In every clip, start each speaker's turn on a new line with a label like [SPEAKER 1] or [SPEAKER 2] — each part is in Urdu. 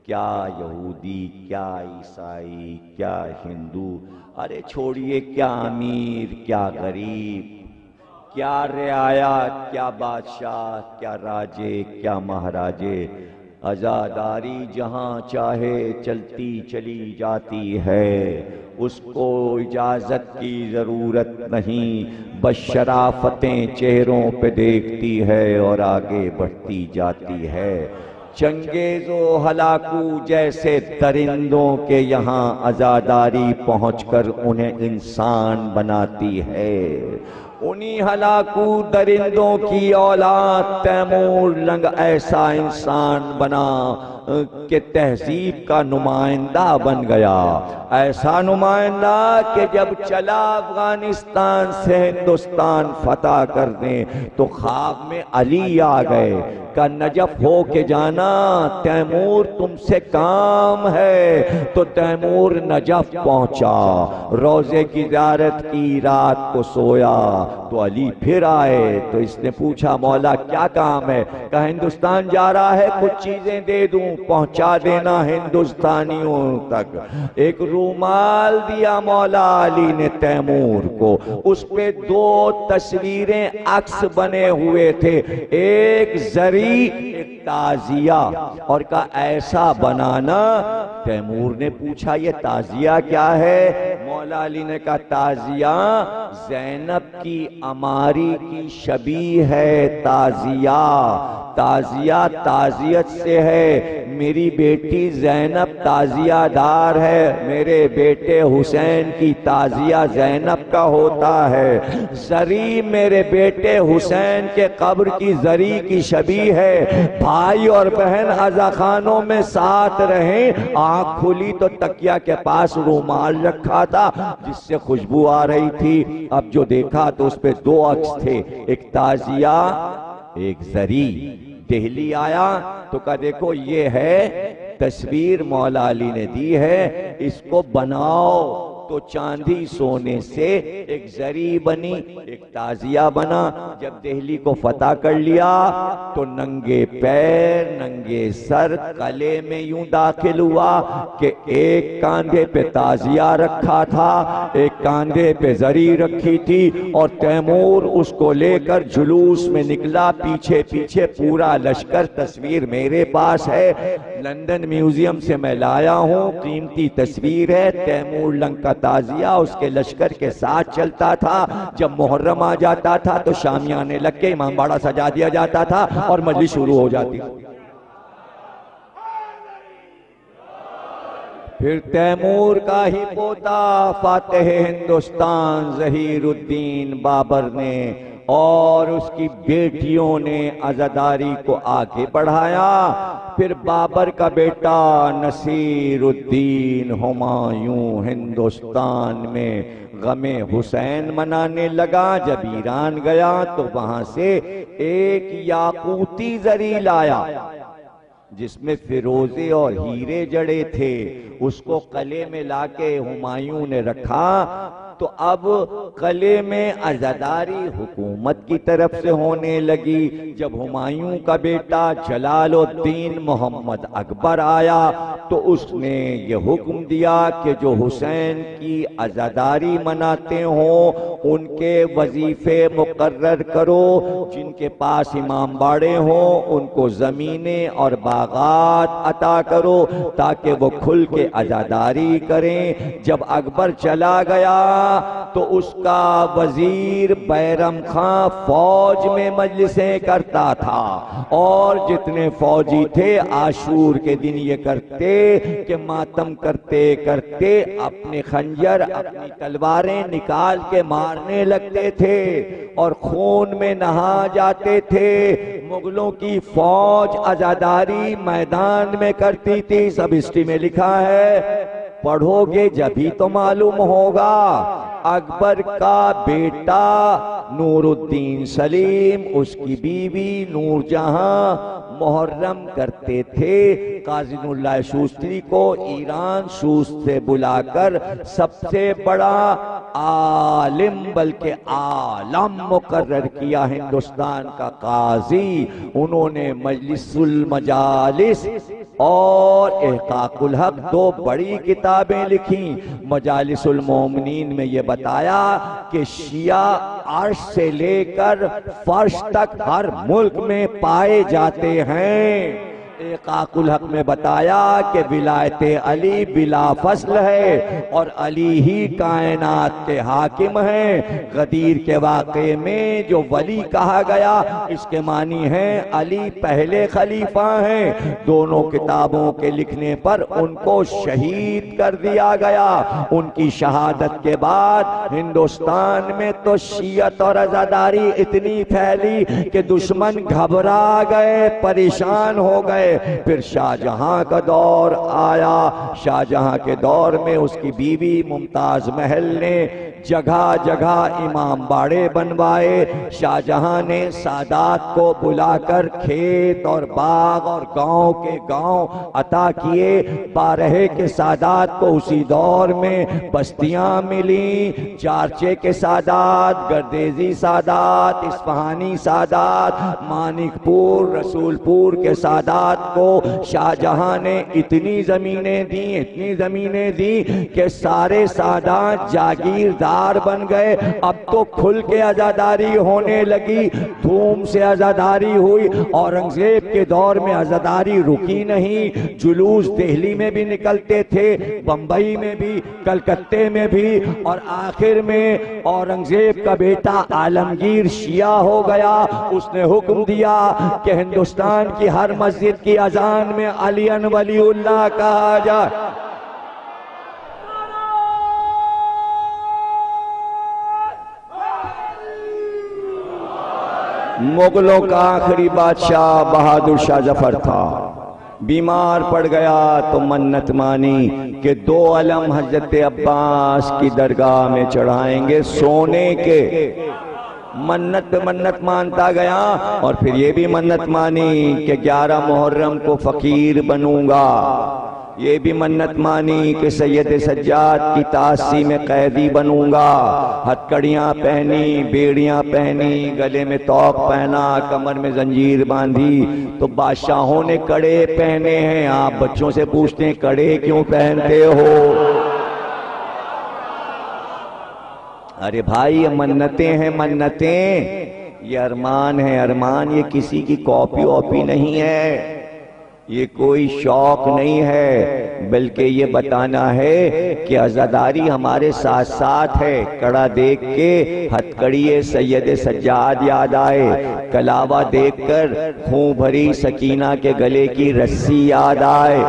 [SPEAKER 1] کیا یہودی، کیا عیسائی، کیا ہندو، ارے چھوڑیے، کیا امیر، کیا غریب، کیا رعایا، کیا بادشاہ، کیا راجے، کیا مہاراجے، عزاداری جہاں چاہے چلتی چلی جاتی ہے، اس کو اجازت کی ضرورت نہیں، بس شرافتیں چہروں پہ دیکھتی ہے اور آگے بڑھتی جاتی ہے۔ چنگیز و ہلاکو جیسے درندوں کے یہاں عزاداری پہنچ کر انہیں انسان بناتی ہے۔ انہی ہلاکو درندوں کی اولاد تیمور لنگ ایسا انسان بنا کہ تہذیب کا نمائندہ بن گیا، ایسا نمائندہ کہ جب چلا افغانستان سے ہندوستان فتح کر دیں تو خواب میں علی آ گئے کہ نجف ہو کے جانا، تیمور تم سے کام ہے۔ تو تیمور نجف پہنچا، روضے کی زیارت کی، رات کو سویا تو علی پھر آئے۔ تو اس نے پوچھا مولا کیا کام ہے؟ کہا ہندوستان جا رہا ہے، کچھ چیزیں دے دوں، پہنچا دینا ہندوستانیوں تک۔ ایک رومال دیا مولا علی نے تیمور کو، اس پہ دو تصویریں عکس بنے ہوئے تھے، ایک زری ایک تعزیہ، اور کہا ایسا بنانا۔ تیمور نے پوچھا یہ تعزیہ کیا ہے؟ مولا علی نے کہا تعزیہ زینب کی عماری کی شبیہ ہے، تعزیہ تعزیہ تعزیت سے ہے، میری بیٹی زینب تعزیہ دار ہے، میرے بیٹے حسین کی تعزیہ زینب کا ہوتا ہے، زری میرے بیٹے حسین کے قبر کی زری کی شبیہ ہے، بھائی اور بہن عزاخانوں میں ساتھ رہیں۔ آنکھ کھلی تو تکیہ کے پاس رومال رکھا تھا جس سے خوشبو آ رہی تھی، اب جو دیکھا تو اس پہ دو عکس تھے، ایک تعزیہ ایک زری۔ دہلی آیا تو کہا دیکھو یہ ہے تصویر مولا علی نے دی ہے، اس کو بناؤ۔ تو چاندی سونے سے ایک زری بنی، ایک تعزیہ بنا۔ جب دہلی کو فتح کر لیا تو ننگے پیر ننگے سر قلعے میں یوں داخل ہوا کہ ایک کاندھے پہ تعزیہ رکھا تھا، ایک کاندھے پہ زری رکھی تھی، اور تیمور اس کو لے کر جلوس میں نکلا، پیچھے پیچھے پورا لشکر۔ تصویر میرے پاس ہے، لندن میوزیم سے میں لایا ہوں، قیمتی تصویر ہے۔ تیمور لنگ کا تعزیہ اس کے لشکر کے ساتھ چلتا تھا، جب محرم آ جاتا تھا تو شامیانے لگ کے امام باڑہ سجا دیا جاتا تھا اور مجلس شروع ہو جاتی۔ پھر تیمور کا ہی پوتا فاتح ہندوستان ظہیر الدین بابر نے اور اس کی بیٹیوں نے عزاداری کو آگے بڑھایا۔ پھر بابر کا بیٹا نصیر الدین ہمایوں ہندوستان میں غم حسین منانے لگا۔ جب ایران گیا تو وہاں سے ایک یاقوتی زری لایا جس میں فیروزے اور ہیرے جڑے تھے، اس کو قلعے میں لا کے ہمایوں نے رکھا۔ تو اب قلعے میں عزاداری حکومت کی طرف سے ہونے لگی۔ جب ہمایوں کا بیٹا جلال الدین محمد اکبر آیا تو اس نے یہ حکم دیا کہ جو حسین کی عزاداری مناتے ہوں ان کے وظیفے مقرر کرو، جن کے پاس امام باڑے ہوں ان کو زمینیں اور باغات عطا کرو تاکہ وہ کھل کے عزاداری کریں۔ جب اکبر چلا گیا تو اس کا وزیر بیرم خان فوج میں مجلسیں کرتا تھا، اور جتنے فوجی تھے عاشور کے دن یہ کرتے کہ ماتم کرتے کرتے اپنے خنجر اپنی تلواریں نکال کے مارنے لگتے تھے اور خون میں نہا جاتے تھے۔ مغلوں کی فوج عزاداری میدان میں کرتی تھی، سب ہسٹری میں لکھا ہے، پڑھو گے جبھی تو معلوم ہوگا۔ اکبر کا بیٹا نور الدین سلیم، اس کی بیوی نور جہاں محرم کرتے تھے قاضی اللہ شوستری کو ایران شوست سے بلا کر سب سے بڑا عالم بلکہ عالم مقرر کیا ہندوستان کا قاضی۔ انہوں نے مجلس المجالس اور احقاق الحق 2 بڑی کتابیں لکھیں۔ مجالس المومنین میں یہ بتایا کہ شیعہ عرش سے لے کر فرش تک ہر ملک میں پائے جاتے ہیں۔ احقاق الحق میں بتایا کہ ولایت علی بلا فصل ہے اور علی ہی کائنات کے حاکم ہیں۔ غدیر کے واقعے میں جو ولی کہا گیا اس کے معنی ہے علی پہلے خلیفہ ہیں۔ دونوں کتابوں کے لکھنے پر ان کو شہید کر دیا گیا۔ ان کی شہادت کے بعد ہندوستان میں تو شیعت اور عزاداری اتنی پھیلی کہ دشمن گھبرا گئے، پریشان ہو گئے۔ پھر شاہ جہاں کا دور آیا۔ شاہ جہاں کے دور میں اس کی بیوی ممتاز محل نے جگہ جگہ امام باڑے بنوائے۔ شاہ جہاں نے سادات کو بلا کر کھیت اور باغ اور گاؤں کے گاؤں عطا کیے۔ بارہے کے سادات کو اسی دور میں بستیاں ملیں، چارچے کے سادات، گردیزی سادات، اصفہانی سادات، مانک پور، رسول پور کے سادات کو شاہ جہاں نے اتنی زمینیں دیں کہ سارے سادات جاگیردار بن گئے۔ اب تو کھل کے عزاداری ہونے لگی، دھوم سے عزاداری ہوئی۔ اورنگزیب کے دور میں عزاداری رکی نہیں، جلوس دہلی میں بھی نکلتے تھے، بمبئی میں بھی، کلکتے میں بھی، اور آخر میں اورنگزیب کا بیٹا عالمگیر شیعہ ہو گیا۔ اس نے حکم دیا کہ ہندوستان کی ہر مسجد کی اذان میں علی ولی اللہ کہا جائے۔ مغلوں کا آخری بادشاہ بہادر شاہ ظفر تھا، بیمار پڑ گیا تو منت مانی کہ 2 علم حضرت عباس کی درگاہ میں چڑھائیں گے سونے کے۔ منت مانتا گیا اور پھر یہ بھی منت مانی کہ 11 محرم کو فقیر بنوں گا۔ یہ بھی منت مانی کہ سید سجاد کی تاسی میں قیدی بنوں گا۔ ہتھکڑیاں پہنی، بیڑیاں پہنی، گلے میں توق پہنا، کمر میں زنجیر باندھی۔ تو بادشاہوں نے کڑے پہنے ہیں، آپ بچوں سے پوچھتے ہیں کڑے کیوں پہنتے ہو؟ ارے بھائی یہ منتیں ہیں، منتیں، یہ ارمان ہے، ارمان۔ یہ کسی کی کاپی واپی نہیں ہے، یہ کوئی شوق نہیں ہے، بلکہ یہ بتانا ہے کہ عزاداری ہمارے ساتھ ساتھ ہے۔ کڑا دیکھ کے ہتھکڑیے سید سجاد یاد آئے، کلاوہ دیکھ کر خون بھری سکینہ کے گلے کی رسی یاد آئے۔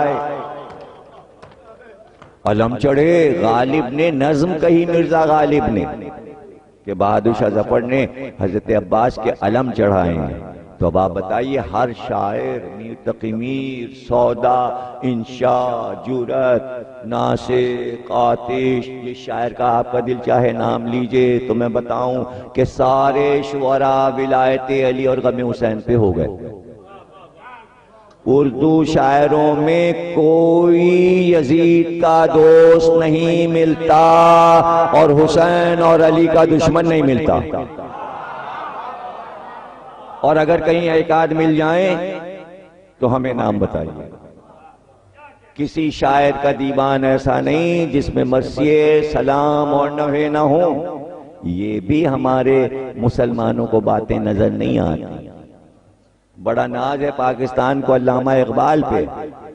[SPEAKER 1] علم چڑھے، غالب نے نظم کہی، مرزا غالب نے، کہ بہادر شاہ ظفر نے حضرت عباس کے علم چڑھائے ہیں۔ تو اب آپ بتائیے، ہر شاعر، میر تقی میر، سودا، انشاء، جرأت، ناسخ، آتش، یہ شاعر کا آپ کا دل چاہے نام لیجئے تو میں بتاؤں کہ سارے شعراء ولایت علی اور غم حسین پہ ہو گئے۔ اردو شاعروں میں کوئی یزید کا دوست نہیں ملتا اور حسین اور علی کا دشمن نہیں ملتا، اور اگر کہیں ایک آدھ مل جائیں تو ہمیں نام بتائیے۔ کسی شاعر کا دیوان ایسا نہیں جس میں مرثیے، سلام اور نوحے نہ ہوں۔ یہ بھی ہمارے مسلمانوں کو باتیں نظر نہیں آتی۔ بڑا ناز ہے پاکستان کو علامہ اقبال پہ،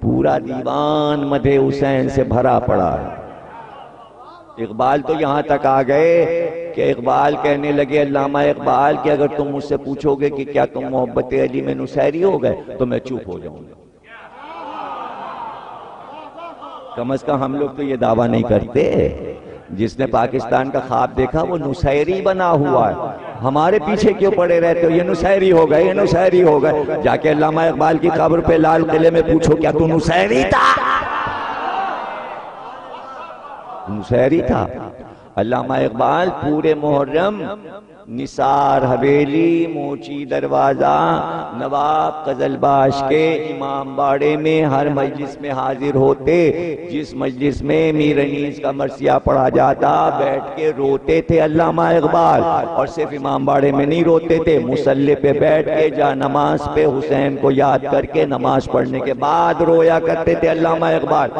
[SPEAKER 1] پورا دیوان مدح حسین سے بھرا پڑا ہے۔ اقبال تو یہاں تک آ گئے کہ اقبال کہنے لگے علامہ اقبال کہ اگر تم مجھ سے پوچھو گے کہ کیا تم محبت علی میں نصیری ہو گئے تو میں چپ ہو جاؤں گا۔ کم از کم ہم لوگ تو یہ دعویٰ نہیں کرتے۔ جس نے پاکستان کا خواب دیکھا وہ نصیری بنا ہوا ہے۔ ہمارے پیچھے کیوں پڑے رہتے ہو؟ یہ نصیری ہو گئے، یہ نصیری ہو گئے۔ جا کے علامہ اقبال کی قبر پہ لال قلعے میں پوچھو کیا تو نصیری تھا؟ نصیری تھا۔ علامہ اقبال پورے محرم نثار حویلی، موچی دروازہ، نواب قزلباش کے امام باڑے میں ہر مجلس میں حاضر ہوتے. جس مجلس میں میر انیس کا مرثیہ پڑھا جاتا بیٹھ کے روتے تھے علامہ اقبال. اور صرف امام باڑے میں نہیں روتے تھے، مصلی پہ بیٹھ کے جا نماز پہ حسین کو یاد کر کے نماز پڑھنے کے بعد رویا کرتے تھے علامہ اقبال.